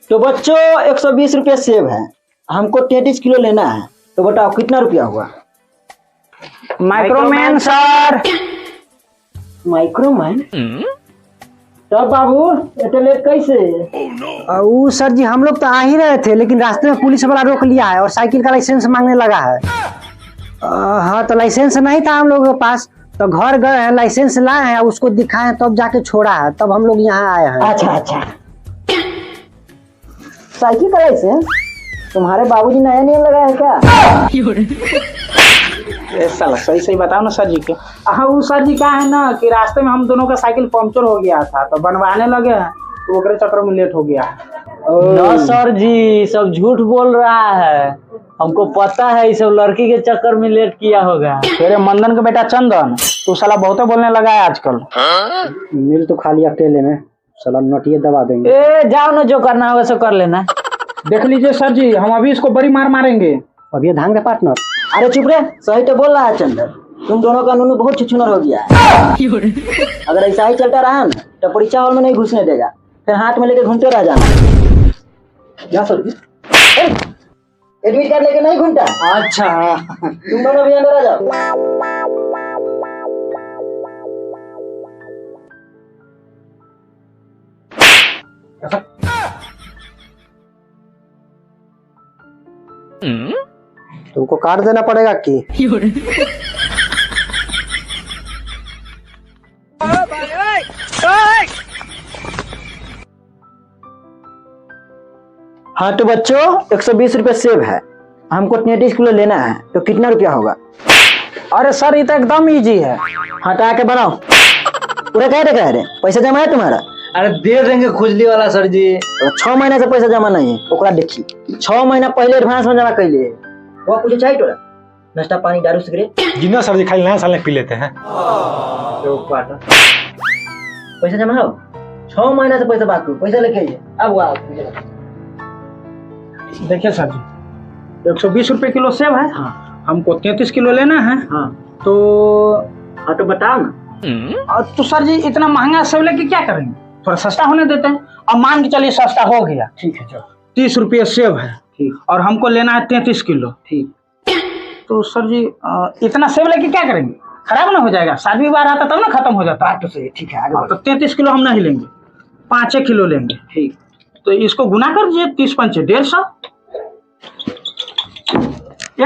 तो बच्चों 120 रुपये सेब है, हमको 33 किलो लेना है, तो बताओ कितना रुपया हुआ? माइक्रोमैन सर। माइक्रोमैन? तब बाबू इतने लेट कैसे? वो सर जी हम लोग तो आ ही रहे थे, लेकिन रास्ते में पुलिस वाला रोक लिया है और साइकिल का लाइसेंस मांगने लगा है। हाँ तो लाइसेंस नहीं था हम लोगों के पास, तो घर गए हैं, लाइसेंस लाए हैं, उसको दिखाए तब जाके छोड़ा है, तब हम लोग यहाँ आए हैं। अच्छा अच्छा, साइकिल का लाइसेंस? तुम्हारे बाबूजी नया नियम लगाया है क्या? साला सही सही बताओ ना सर जी के। हाँ वो सर जी क्या है ना कि रास्ते में हम दोनों का साइकिल पंक्चर हो गया था, तो बनवाने लगे हैं, तो ओकरे चक्कर में लेट हो गया। ना सर जी, सब झूठ बोल रहा है, हमको पता है ये सब लड़की के चक्कर में लेट किया होगा। तेरे मंदन का बेटा चंदन, तू साला बहुत बोलने लगा है आजकल। मिल तो खाली अकेले में, साला नटिया दबा देंगे। ए जाओ ना, जो करना होगा सो कर लेना। देख लीजिए सर जी, हम अभी इसको बड़ी मार मारेंगे। अब ये धांग दे पार्टनर। अरे चुप रे, सही तो बोल रहा है चंदन, तुम दोनों का नूनू बहुत छुछुनर हो गया है। अगर ऐसा ही चलता रहा ना तो परीक्षा हॉल में नहीं घुसने देगा, फिर हाथ में लेके घूमते रह जाना। क्या सर जी, एडमिट कार्ड लेके नहीं घूमता? अच्छा, तुम दोनों भी अंदर आ जाओ। तुमको काट देना पड़ेगा कि? हाँ तो बच्चों 120 रुपये सेब है, हमको 33 किलो लेना है, तो कितना रुपया होगा? अरे सर ये तो एकदम इजी है। हाँ तो आके बनाओ। पूरा कह रहे पैसा जमा है तुम्हारा? अरे दे देंगे खुजली वाला सर जी। तो 6 महीना से पैसा जमा नहीं है, ओकरा देखी 6 महीना पहले एडवांस में जमा कैले। वो कुछ चाहिए तोरा? नाश्ता पानी दारू सिगरेट? जितना सब्जी खाई नया साल में पी लेते हैं। तो पैसा जमा हो, 6 महीना से पैसा बाकी, पैसा लेके आइए। अब वो आओ। देखिए सर जी, 120 रुपए किलो सेब है। हाँ। हमको 33 किलो लेना है। हाँ तो हाँ तो बताओ ना। तो सर जी इतना महंगा सेब लेके क्या करेंगे, थोड़ा सस्ता होने देते हैं। अब मान के चलिए सस्ता हो गया। ठीक है चलो। 30 रुपये सेब है। ठीक। और हमको लेना है 33 किलो। ठीक। तो सर जी इतना सेब लेके क्या करेंगे, खराब ना हो जाएगा? शादी विवाह रहता तब ना खत्म हो जाता। बात तो सही है, ठीक है आगे तो 33 किलो हम नहीं लेंगे, 5 किलो लेंगे। ठीक। तो इसको गुना कर दीजिए, 30 पंचे 150।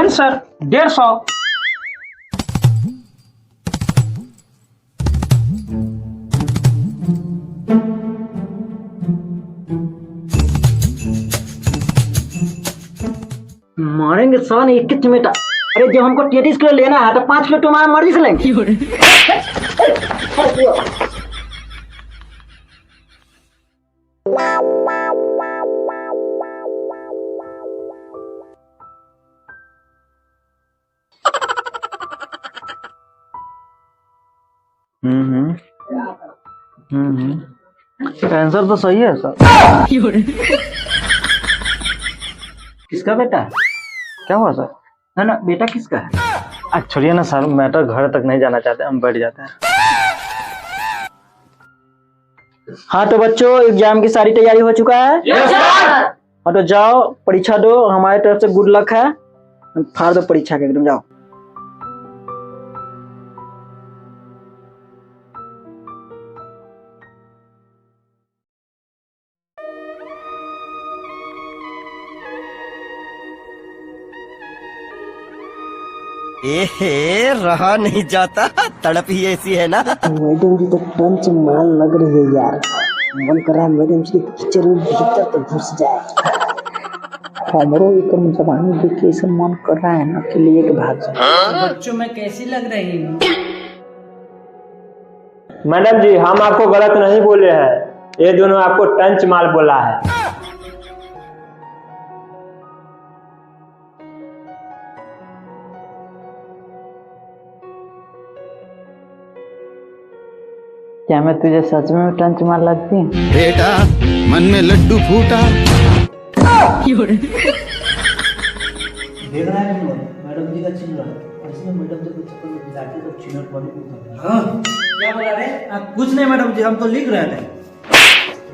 सर 150। मारेंगे सन एक चमेटा। अरे जब हमको 33 किलो लेना है तो 5 किलो तुम्हारा मर्जी से लेंगे। आंसर तो सही है सर। किसका बेटा? क्या हुआ सर? है ना बेटा किसका है? आज छोड़िए ना सर, मैटर घर तक नहीं जाना चाहते, हम बैठ जाते हैं। हाँ तो बच्चों एग्जाम की सारी तैयारी हो चुका है? Yes sir. हाँ तो जाओ परीक्षा दो, हमारी तरफ से गुड लक है। फाड़ दो परीक्षा के एकदम, जाओ। एहे रहा नहीं जाता, तड़प ही ऐसी है ना। मैडम जी तो पंच माल लग रही है यार, मन कर रहा है मैडम जी के कीचड़ में भीतर तो घुस जाए। हमरो एक जवानी देख के ऐसा मन कर रहा है ना कि लिए के भाग जाए। बच्चों में कैसी लग रही हूँ? मैडम जी हम आपको गलत नहीं बोले हैं, ये दोनों आपको टंच माल बोला है। क्या मैं तुझे सच में टंच मार लगती हूँ? बेटा मन में लड्डू फूटा। देख रहा है मैडम जी का चिल्ला रहा है, इसमें मैडम जी कुछ तो जाके तो चिल्लर पड़े। हाँ क्या बोला रे? कुछ नहीं मैडम जी, हम तो लिख रहे थे।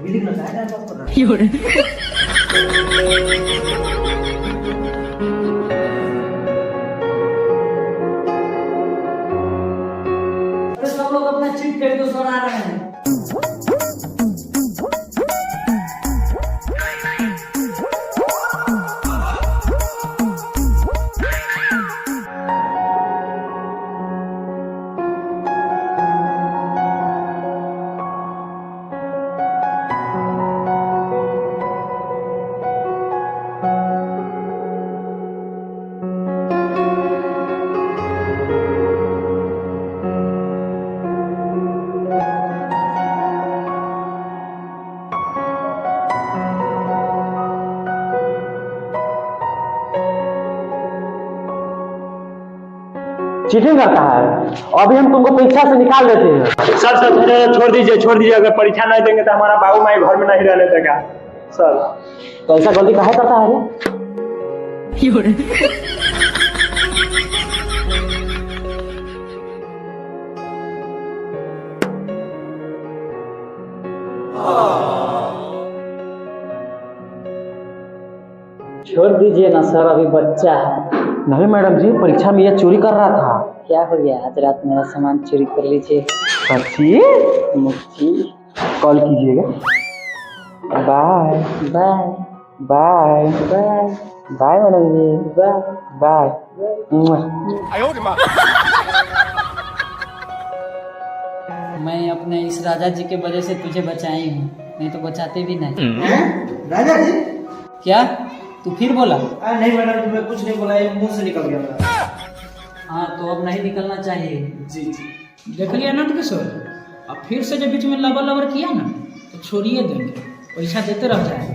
अभी लिखना टाइम पास कर रहा है। सब लोग अपना चिट फेंक दो, सर आ रहे हैं। चीटिंग करता है, अभी हम तुमको परीक्षा से निकाल देते हैं। सर सर छोड़ दीजिए अगर परीक्षा नहीं देंगे तो हमारा बाबू माई घर में नहीं रहने देगा सर। तो ऐसा गलती काहे करता है रे? छोड़ दीजिए ना सर, अभी बच्चा है। नहीं मैडम जी, परीक्षा में ये चोरी कर रहा था। क्या हो गया, आज रात मेरा सामान चोरी कर लीजिए। सच्ची? मुक्ति कॉल कीजिएगा। Bye bye bye bye bye madam ji, bye. Bye. मैं अपने इस राजा जी के वजह से तुझे बचाई हूँ, नहीं तो बचाते भी नहीं। राजा जी क्या तू फिर बोला? नहीं मैडम जी, मैं कुछ नहीं बोला, ये मुंह से निकल गया मेरा। हाँ तो अब नहीं निकलना चाहिए। जी जी। देख लिया ना तो किशोर, अब फिर से जब बीच में लबर लबर किया ना तो छोड़िए देंगे, पैसा देते रह जाए।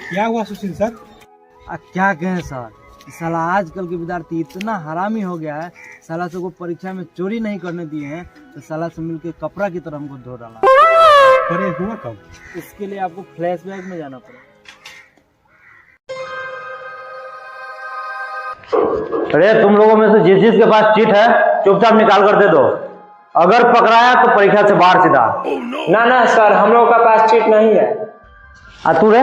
क्या हुआ सुशील सर? क्या कहें सर, साला आजकल के विद्यार्थी इतना हरामी हो गया है। साला से को परीक्षा में चोरी नहीं करने दिए हैं तो साला से मिलके कपड़ा की तरह हमको धो डाला। पर ये हुआ कब? इसके लिए आपको फ्लैशबैक में जाना पड़ेगा। अरे तुम लोगों में से जिस जिसके पास चिट है चुपचाप निकाल कर दे दो, अगर पकड़ाया तो परीक्षा से बाहर सीधा। ना ना सर, हम लोगों का पास चिट नहीं है। तू रे?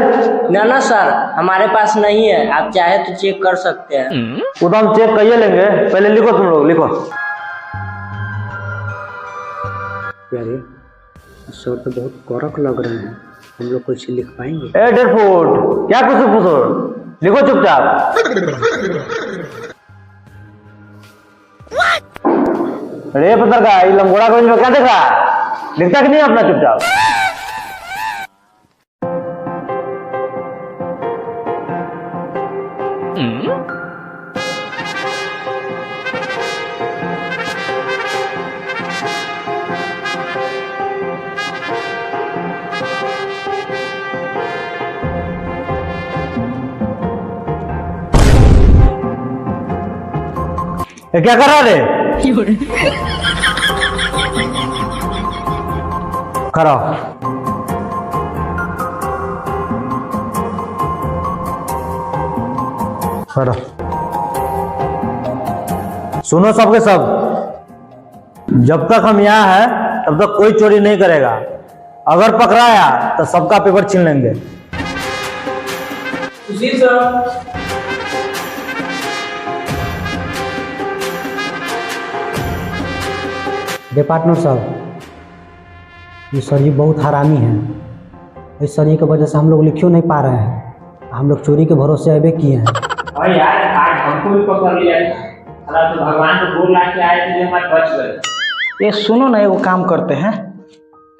ना ना सर, हमारे पास नहीं है, आप चाहे तो चेक कर सकते हैं। वो तो हम चेक करिए लेंगे, पहले लिखो, तुम लोग लिखो। अरे सर तो बहुत कड़क लग रहे हैं, हम लोग कुछ लिख पाएंगे? ए डेढ़ फुट, क्या कुछ फुसुर, लिखो चुपचाप। अरे पत्रकार, ये लंगोड़ा को क्या देखा, लिखता कि नहीं अपना चुपचाप? ये क्या कर रहा रे? खड़ा खड़ा। सुनो सबके सब, जब तक हम यहाँ हैं तब तक कोई चोरी नहीं करेगा, अगर पकड़ाया तो सबका पेपर छीन लेंगे। सुशील सर, डे पार्टनर साहब, ये सर जी बहुत हरामी हैं। इस सर जी की वजह से हम लोग लिखियो नहीं पा रहे हैं, हम लोग चोरी के भरोसे अबे किए हैं। और यार आज हमको भी पकड़ लिया, तो भगवान को बोल ला के आए थे, हमारे बच गए। ये सुनो ना, एगो काम करते हैं,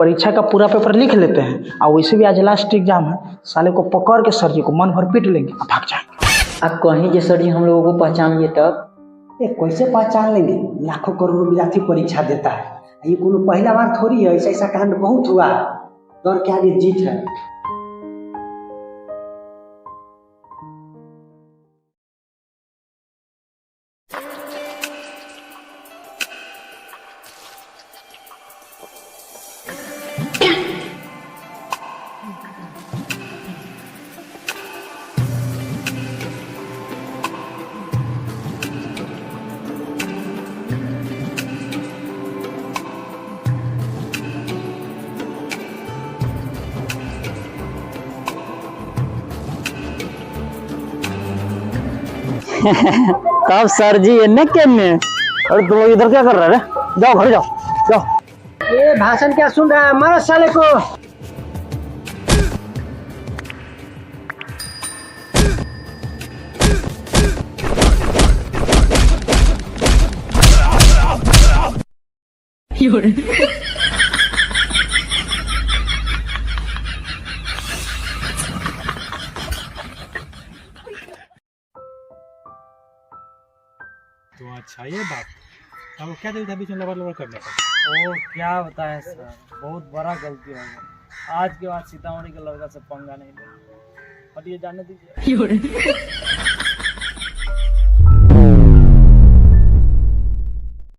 परीक्षा का पूरा पेपर लिख लेते हैं और वैसे भी आज लास्ट एग्जाम है, साले को पकड़ के सर जी को मन भर पीट लेंगे और भाग जाएंगे। आप कहीं जे सर जी हम लोगों को पहचान लिए तब? ये कैसे पहचान लेंगे, लाखों करोड़ों विद्यार्थी परीक्षा देता है, ये कोनो पहला बार थोड़ी है, ऐसा ऐसा कांड बहुत हुआ, डर के आगे जीत है। तब सर जी इन्हें केने अरे तुम लोग इधर क्या कर रहे हैं? जाओ घर जाओ जाओ। ये भाषण क्या सुन रहा है, मारो साले को। तो अच्छा ये बात, आपको क्या दिल था बीच में लबर करने का? ओ क्या बताएं सर, बहुत बड़ा गलती हो गया। आज के बाद सीतामढ़ी के लड़का से पंगा नहीं लेना, और ये जानने दीजिए।